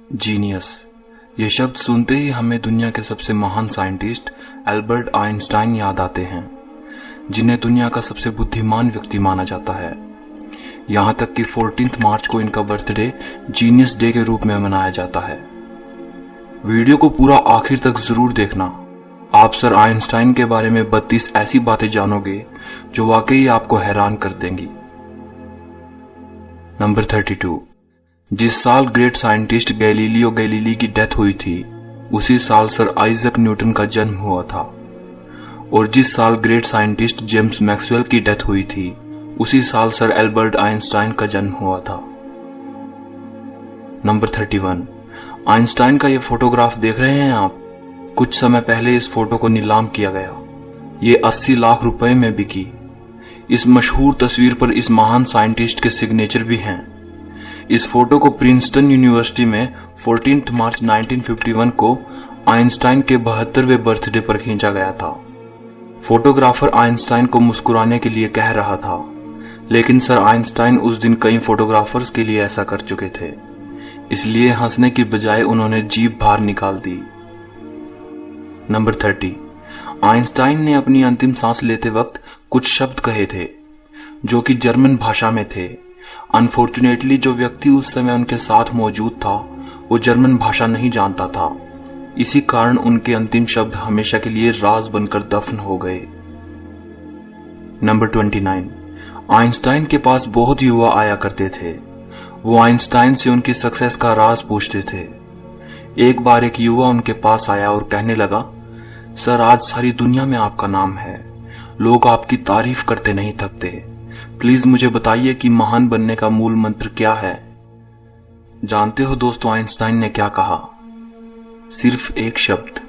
Genius, ये शब्द सुनते ही हमें दुनिया के सबसे महान साइंटिस्ट एल्बर्ट आइंस्टाइन याद आते हैं, जिन्हें दुनिया का सबसे बुद्धिमान व्यक्ति माना जाता है। यहाँ तक कि 14 मार्च को इनका बर्थडे जीनियस डे के रूप में मनाया जाता है। वीडियो को पूरा आखिर तक जरूर देखना। आप सर आइंस्टाइन के बारे में 32 ऐसी बातें जानोगे जो वाकई आपको हैरान कर देंगी। नंबर 32। जिस साल ग्रेट साइंटिस्ट गैलीलियो गैलीली की डेथ हुई थी, उसी साल सर आइजक न्यूटन का जन्म हुआ था। और जिस साल ग्रेट साइंटिस्ट जेम्स मैक्सवेल की डेथ हुई थी, उसी साल सर एल्बर्ट आइंस्टाइन का जन्म हुआ था। नंबर 31। आइंस्टाइन का ये फोटोग्राफ देख रहे हैं आप? कुछ समय पहले इस फोटो को नीलाम किया गया। ये 80 लाख रुपए में बिकी। इस मशहूर तस्वीर पर इस महान साइंटिस्ट के सिग्नेचर भी हैं। इस फोटो को प्रिंसटन यूनिवर्सिटी में 14 मार्च 1951 को आइंस्टाइन के 72वें बर्थडे पर खींचा गया था। फोटोग्राफर आइंस्टाइन को मुस्कुराने के लिए कह रहा था, लेकिन सर आइंस्टाइन उस दिन कई फोटोग्राफर्स के लिए ऐसा कर चुके थे, इसलिए हंसने की बजाय उन्होंने जीभ बाहर निकाल दी। नंबर 30। आइंस्टाइन ने अपनी अंतिम सांस लेते वक्त कुछ शब्द कहे थे जो कि जर्मन भाषा में थे। अनफॉर्चुनेटली जो व्यक्ति उस समय उनके साथ मौजूद था वो जर्मन भाषा नहीं जानता था। इसी कारण उनके अंतिम शब्द हमेशा के लिए राज बनकर दफन हो गए। नंबर 29। आइंस्टाइन के पास बहुत युवा आया करते थे। वो आइंस्टाइन से उनकी सक्सेस का राज पूछते थे। एक बार एक युवा उनके पास आया और कहने लगा, सर आज सारी दुनिया में आपका नाम है, लोग आपकी तारीफ करते नहीं थकते, प्लीज मुझे बताइए कि महान बनने का मूल मंत्र क्या है। जानते हो दोस्तों आइंस्टाइन ने क्या कहा? सिर्फ एक शब्द,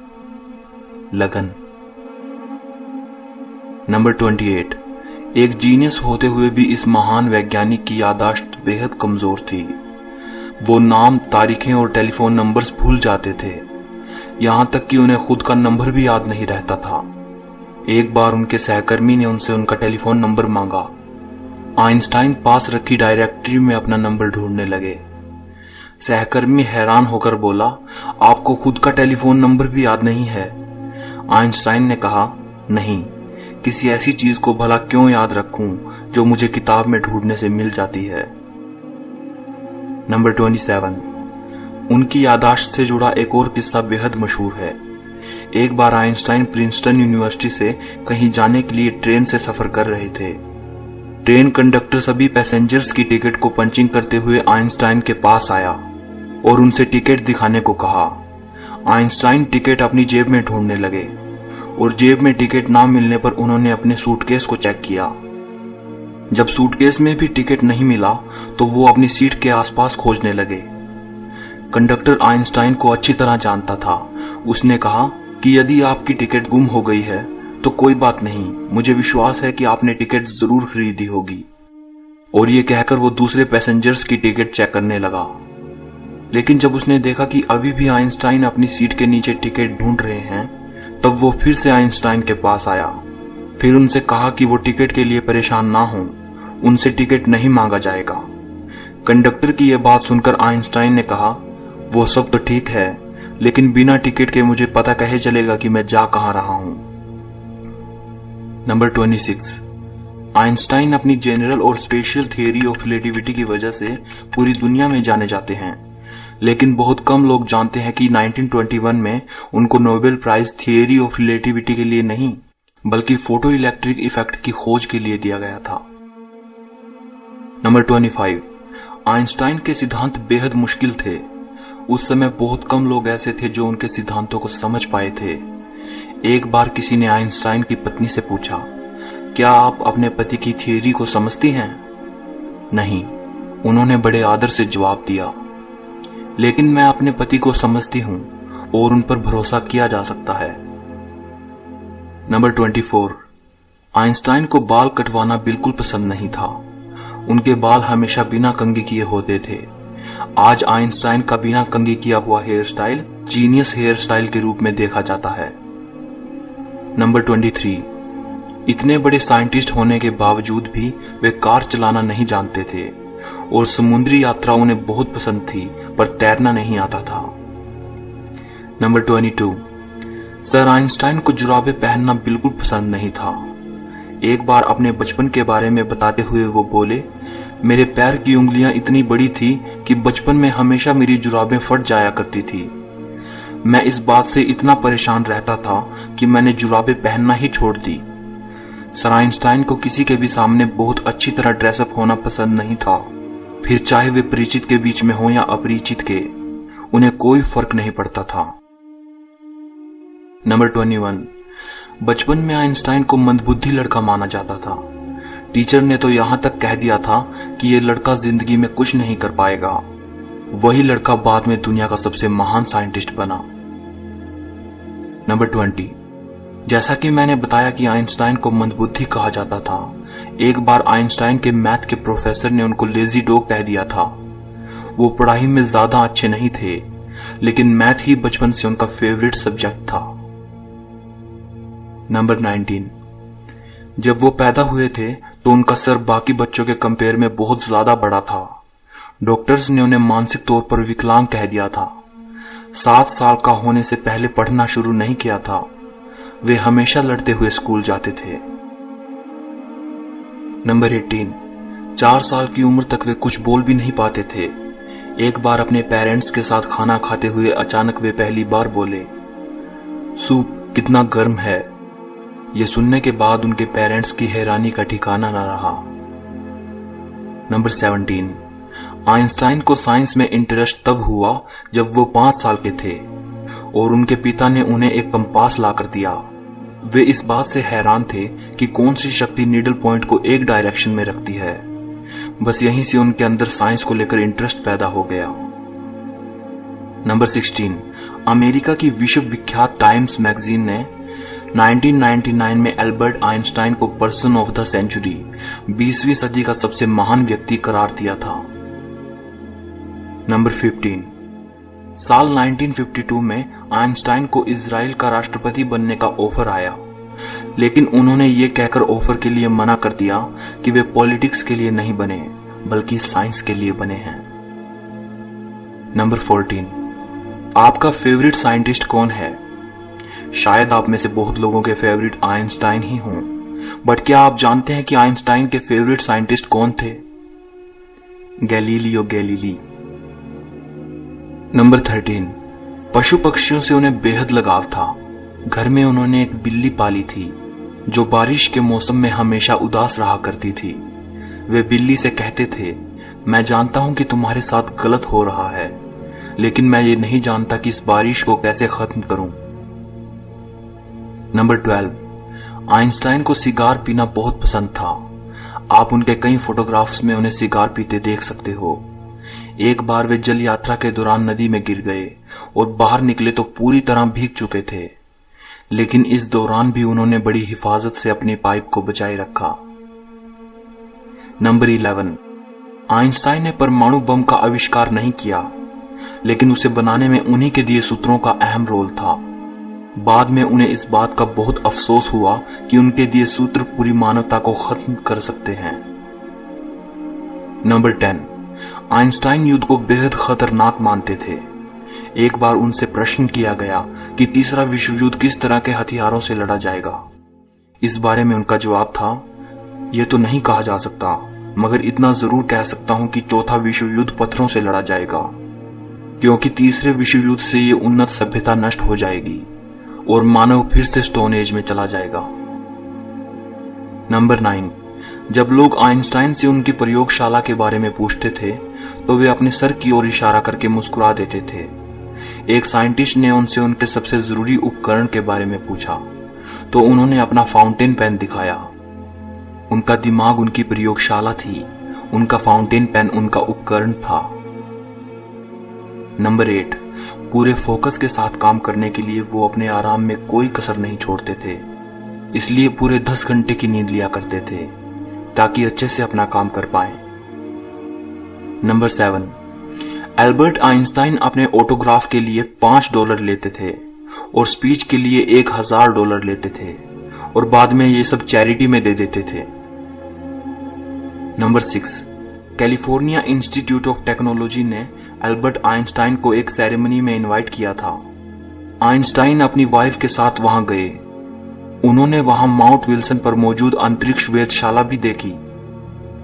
लगन। नंबर 28। एक जीनियस होते हुए भी इस महान वैज्ञानिक की याददाश्त बेहद कमजोर थी। वो नाम, तारीखें और टेलीफोन नंबर्स भूल जाते थे। यहां तक कि उन्हें खुद का नंबर भी याद नहीं रहता था। एक बार उनके सहकर्मी ने उनसे उनका टेलीफोन नंबर मांगा। आइंस्टाइन पास रखी डायरेक्टरी में अपना नंबर ढूंढने लगे। सहकर्मी हैरान होकर बोला, आपको खुद का टेलीफोन नंबर भी याद नहीं है? आइंस्टाइन ने कहा, नहीं, किसी ऐसी चीज को भला क्यों याद रखूं जो मुझे किताब में ढूंढने से मिल जाती है। नंबर 27। उनकी याददाश्त से जुड़ा एक और किस्सा बेहद मशहूर है। एक बार आइंस्टाइन प्रिंसटन यूनिवर्सिटी से कहीं जाने के लिए ट्रेन से सफर कर रहे थे। ट्रेन कंडक्टर सभी पैसेंजर्स की टिकट को पंचिंग करते हुए आइंस्टाइन के पास आया और उनसे टिकट दिखाने को कहा। आइंस्टाइन टिकट अपनी जेब में ढूंढने लगे और जेब में टिकट ना मिलने पर उन्होंने अपने सूटकेस को चेक किया। जब सूटकेस में भी टिकट नहीं मिला तो वो अपनी सीट के आसपास खोजने लगे। कंडक्टर आइंस्टाइन को अच्छी तरह जानता था। उसने कहा कि यदि आपकी टिकट गुम हो गई है तो कोई बात नहीं, मुझे विश्वास है कि आपने टिकट जरूर खरीदी होगी। और ये कहकर वो दूसरे पैसेंजर्स की टिकट चेक करने लगा। लेकिन जब उसने देखा कि अभी भी आइंस्टाइन अपनी सीट के नीचे टिकट ढूंढ रहे हैं, तब वो फिर से आइंस्टाइन के पास आया। फिर उनसे कहा कि वो टिकट के लिए परेशान ना हो, उनसे टिकट नहीं मांगा जाएगा। कंडक्टर की यह बात सुनकर आइंस्टाइन ने कहा, वो सब तो ठीक है, लेकिन बिना टिकट के मुझे पता कैसे चलेगा कि मैं जा कहां रहा हूं। नंबर 26। आइंस्टाइन अपनी जनरल और स्पेशल थियरी ऑफ रिलेटिविटी की वजह से पूरी दुनिया में जाने जाते हैं, लेकिन बहुत कम लोग जानते हैं कि 1921 में उनको Nobel prize theory of relativity के लिए नहीं, बल्कि फोटो इलेक्ट्रिक इफेक्ट की खोज के लिए दिया गया था। नंबर 25। आइंस्टाइन के सिद्धांत बेहद मुश्किल थे। उस समय बहुत कम लोग ऐसे थे जो उनके सिद्धांतों को समझ पाए थे। एक बार किसी ने आइंस्टाइन की पत्नी से पूछा, क्या आप अपने पति की थियरी को समझती हैं? नहीं, उन्होंने बड़े आदर से जवाब दिया, लेकिन मैं अपने पति को समझती हूं और उन पर भरोसा किया जा सकता है। नंबर 24। आइंस्टाइन को बाल कटवाना बिल्कुल पसंद नहीं था। उनके बाल हमेशा बिना कंघी किए होते थे। आज आइंस्टाइन का बिना कंघी किया हुआ hair style genius hair style के रूप में देखा जाता है। नंबर 23। इतने बड़े साइंटिस्ट होने के बावजूद भी वे कार चलाना नहीं जानते थे। और समुद्री यात्रा उन्हें बहुत पसंद थी, पर तैरना नहीं आता था। नंबर 22, सर आइंस्टाइन को जुराबे पहनना बिल्कुल पसंद नहीं था। एक बार अपने बचपन के बारे में बताते हुए वो बोले, मेरे पैर की उंगलियां इतनी बड़ी थी कि बचपन में हमेशा मेरी जुराबें फट जाया करती थी। मैं इस बात से इतना परेशान रहता था कि मैंने जुराबें पहनना ही छोड़ दी। सर आइंस्टाइन को किसी के भी सामने बहुत अच्छी तरह ड्रेसअप होना पसंद नहीं था, फिर चाहे वे परिचित के बीच में हो या अपरिचित के, उन्हें कोई फर्क नहीं पड़ता था। नंबर 21, बचपन में आइंस्टाइन को मंदबुद्धि लड़का माना जाता था। टीचर ने तो यहां तक कह दिया था कि यह लड़का जिंदगी में कुछ नहीं कर पाएगा। वही लड़का बाद में दुनिया का सबसे महान साइंटिस्ट बना। नंबर 20, जैसा कि मैंने बताया कि आइंस्टाइन को मंदबुद्धि कहा जाता था, एक बार आइंस्टाइन के मैथ के प्रोफेसर ने उनको लेजी डॉग कह दिया था। वो पढ़ाई में ज्यादा अच्छे नहीं थे, लेकिन मैथ ही बचपन से उनका फेवरेट सब्जेक्ट था। नंबर 19, जब वो पैदा हुए थे तो उनका सर बाकी बच्चों के कंपेयर में बहुत ज्यादा बड़ा था। डॉक्टर्स ने उन्हें मानसिक तौर पर विकलांग कह दिया था। 7 साल का होने से पहले पढ़ना शुरू नहीं किया था। वे हमेशा लड़ते हुए स्कूल जाते थे। नंबर 18, 4 साल की उम्र तक वे कुछ बोल भी नहीं पाते थे। एक बार अपने पेरेंट्स के साथ खाना खाते हुए अचानक वे पहली बार बोले, सूप कितना गर्म है। ये सुनने के बाद उनके पेरेंट्स की हैरानी का ठिकाना न रहा। नंबर 17, आइंस्टाइन को साइंस में इंटरेस्ट तब हुआ जब वो 5 साल के थे और उनके पिता ने उन्हें एक कंपास लाकर दिया। वे इस बात से हैरान थे कि कौन सी शक्ति नीडल पॉइंट को एक डायरेक्शन में रखती है। बस यहीं से उनके अंदर साइंस को लेकर इंटरेस्ट पैदा हो गया। नंबर 16, अमेरिका की विश्व विख्यात टाइम्स मैगजीन ने 1999 में एल्बर्ट आइंस्टाइन को पर्सन ऑफ द सेंचुरी, 20वीं सदी का सबसे महान व्यक्ति करार दिया था। नंबर 15, साल 1952 में आइंस्टाइन को इजराइल का राष्ट्रपति बनने का ऑफर आया, लेकिन उन्होंने ये कहकर ऑफर के लिए मना कर दिया कि वे पॉलिटिक्स के लिए नहीं बने, बल्कि साइंस के लिए बने हैं। नंबर 14, आपका फेवरेट साइंटिस्ट कौन है? शायद आप में से बहुत लोगों के फेवरेट आइंस्टाइन ही हों, बट क्या आप जानते हैं कि आइंस्टाइन के फेवरेट साइंटिस्ट कौन थे? Galileo Galilei. नंबर 13, पशु पक्षियों से उन्हें बेहद लगाव था। घर में उन्होंने एक बिल्ली पाली थी जो बारिश के मौसम में हमेशा उदास रहा करती थी। वे बिल्ली से कहते थे, मैं जानता हूं कि तुम्हारे साथ गलत हो रहा है, लेकिन मैं ये नहीं जानता कि इस बारिश को कैसे खत्म करूं। नंबर 12, आइंस्टाइन को सिगार पीना बहुत पसंद था। आप उनके कई फोटोग्राफ्स में उन्हें सिगार पीते देख सकते हो। एक बार वे जल यात्रा के दौरान नदी में गिर गए और बाहर निकले तो पूरी तरह भीग चुके थे, लेकिन इस दौरान भी उन्होंने बड़ी हिफाजत से अपनी पाइप को बचाए रखा। नंबर 11, आइंस्टाइन ने परमाणु बम का आविष्कार नहीं किया, लेकिन उसे बनाने में उन्हीं के दिए सूत्रों का अहम रोल था। बाद में उन्हें इस बात का बहुत अफसोस हुआ कि उनके दिए सूत्र पूरी मानवता को खत्म कर सकते हैं। नंबर 10, आइंस्टाइन युद्ध को बेहद खतरनाक मानते थे। एक बार उनसे प्रश्न किया गया कि तीसरा विश्व युद्ध किस तरह के हथियारों से लड़ा जाएगा। इस बारे में उनका जवाब था, यह तो नहीं कहा जा सकता, मगर इतना जरूर कह सकता हूं कि चौथा विश्व युद्ध पत्थरों से लड़ा जाएगा, क्योंकि तीसरे विश्व युद्ध से ये उन्नत सभ्यता नष्ट हो जाएगी और मानव फिर से स्टोन एज में चला जाएगा। नंबर 9, जब लोग आइंस्टाइन से उनकी प्रयोगशाला के बारे में पूछते थे तो वे अपने सर की ओर इशारा करके मुस्कुरा देते थे। एक साइंटिस्ट ने उनसे उनके सबसे जरूरी उपकरण के बारे में पूछा तो उन्होंने अपना फाउंटेन पेन दिखाया। उनका दिमाग उनकी प्रयोगशाला थी, उनका फाउंटेन पेन उनका उपकरण था। नंबर 8, पूरे फोकस के साथ काम करने के लिए वो अपने आराम में कोई कसर नहीं छोड़ते थे, इसलिए पूरे 10 घंटे की नींद लिया करते थे ताकि अच्छे से अपना काम कर पाए। नंबर 7, एल्बर्ट आइंस्टाइन अपने ऑटोग्राफ के लिए $5 लेते थे और स्पीच के लिए $1000 लेते थे और बाद में ये सब चैरिटी में दे देते थे। Number 6, California institute of technology ने एल्बर्ट आइंस्टाइन को एक सेरेमनी में इनवाइट किया था। आइंस्टाइन अपनी वाइफ के साथ वहां गए। उन्होंने वहां माउंट विल्सन पर मौजूद अंतरिक्ष वेधशाला भी देखी।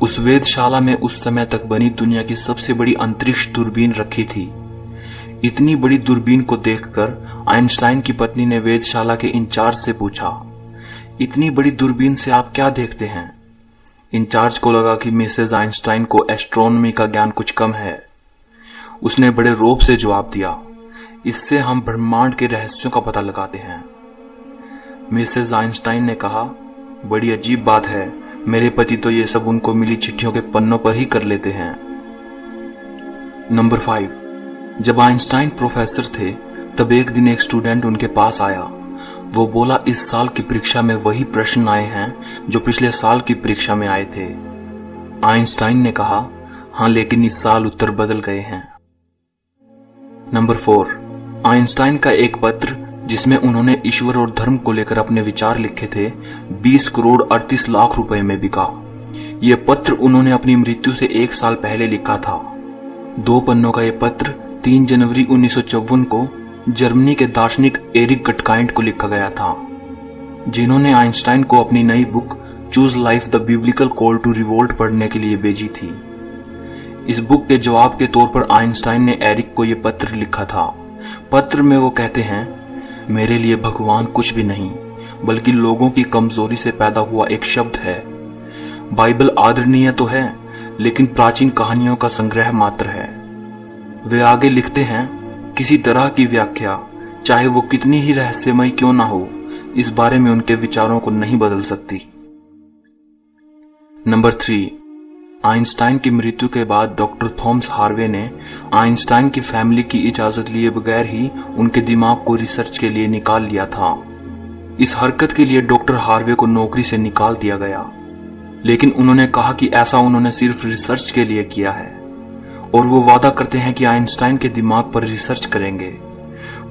उस वेधशाला में उस समय तक बनी दुनिया की सबसे बड़ी अंतरिक्ष दूरबीन रखी थी। इतनी बड़ी दूरबीन को देखकर आइंस्टाइन की पत्नी ने वेधशाला के इंचार्ज से पूछा, इतनी बड़ी दूरबीन से आप क्या देखते हैं? इंचार्ज को लगा कि मिसेज आइंस्टाइन को एस्ट्रोनॉमी का ज्ञान कुछ कम है। उसने बड़े रौब से जवाब दिया, इससे हम ब्रह्मांड के रहस्यों का पता लगाते हैं। मिसेज आइंस्टाइन ने कहा, बड़ी अजीब बात है, मेरे पति तो ये सब उनको मिली चिट्ठियों के पन्नों पर ही कर लेते हैं। नंबर 5, जब आइंस्टाइन प्रोफेसर थे तब एक दिन एक स्टूडेंट उनके पास आया। वो बोला, इस साल की परीक्षा में वही प्रश्न आए हैं जो पिछले साल की परीक्षा में आए थे। आइंस्टाइन ने कहा, हाँ, लेकिन इस साल उत्तर बदल गए हैं। नंबर 4, आइंस्टाइन का एक पत्र जिसमें उन्होंने ईश्वर और धर्म को लेकर अपने विचार लिखे थे 20 करोड़ 38 लाख रुपए में बिका। यह पत्र उन्होंने अपनी मृत्यु से 1 साल पहले लिखा था। 2 पन्नों का यह पत्र 3 जनवरी 1954 को जर्मनी के दार्शनिक एरिक गटकाइंड को लिखा गया था, जिन्होंने आइंस्टाइन को अपनी नई book choose life the biblical call to revolt पढ़ने के लिए भेजी थी। इस बुक के जवाब के तौर पर आइंस्टाइन ने एरिक को यह पत्र लिखा था। पत्र में वो कहते हैं, मेरे लिए भगवान कुछ भी नहीं बल्कि लोगों की कमजोरी से पैदा हुआ एक शब्द है। बाइबल आदरणीय तो है लेकिन प्राचीन कहानियों का संग्रह मात्र है। वे आगे लिखते हैं, किसी तरह की व्याख्या चाहे वो कितनी ही रहस्यमय क्यों ना हो, इस बारे में उनके विचारों को नहीं बदल सकती। नंबर 3, आइंस्टाइन की मृत्यु के बाद डॉक्टर थॉमस हार्वे ने आइंस्टाइन की फैमिली की इजाजत लिए बगैर ही उनके दिमाग को रिसर्च के लिए निकाल लिया था। इस हरकत के लिए डॉक्टर हार्वे को नौकरी से निकाल दिया गया, लेकिन उन्होंने कहा कि ऐसा उन्होंने सिर्फ रिसर्च के लिए किया है और वो वादा करते हैं कि आइंस्टाइन के दिमाग पर रिसर्च करेंगे।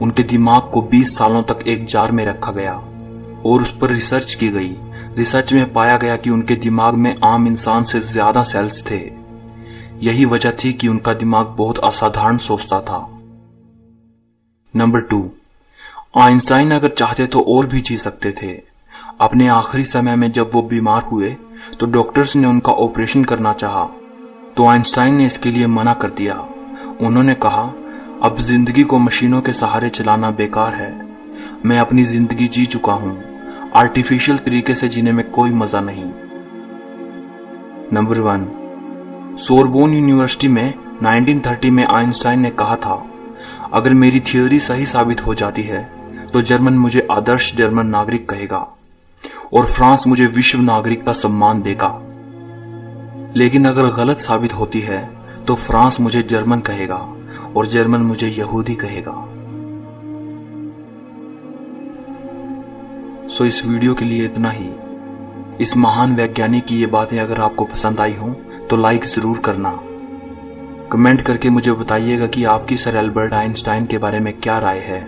उनके दिमाग को 20 सालों तक एक जार में रखा गया और उस पर रिसर्च की गई। रिसर्च में पाया गया कि उनके दिमाग में आम इंसान से ज्यादा सेल्स थे। यही वजह थी कि उनका दिमाग बहुत असाधारण सोचता था। नंबर 2, आइंस्टाइन अगर चाहते तो और भी जी सकते थे। अपने आखिरी समय में जब वो बीमार हुए तो डॉक्टर्स ने उनका ऑपरेशन करना चाहा, तो आइंस्टाइन ने इसके लिए मना कर दिया। उन्होंने कहा, अब जिंदगी को मशीनों के सहारे चलाना बेकार है। मैं अपनी जिंदगी जी चुका हूं, आर्टिफिशियल तरीके से जीने में कोई मजा नहीं। नंबर 1, सोरबोन यूनिवर्सिटी में 1930 में आइंस्टाइन ने कहा था, अगर मेरी थ्योरी सही साबित हो जाती है तो जर्मन मुझे आदर्श जर्मन नागरिक कहेगा और फ्रांस मुझे विश्व नागरिक का सम्मान देगा। लेकिन अगर गलत साबित होती है तो फ्रांस मुझे जर्मन कहेगा और जर्मन मुझे यहूदी कहेगा। सो इस वीडियो के लिए इतना ही। इस महान वैज्ञानिक की ये बातें अगर आपको पसंद आई हों तो लाइक जरूर करना। कमेंट करके मुझे बताइएगा कि आपकी सर एल्बर्ट आइंस्टाइन के बारे में क्या राय है।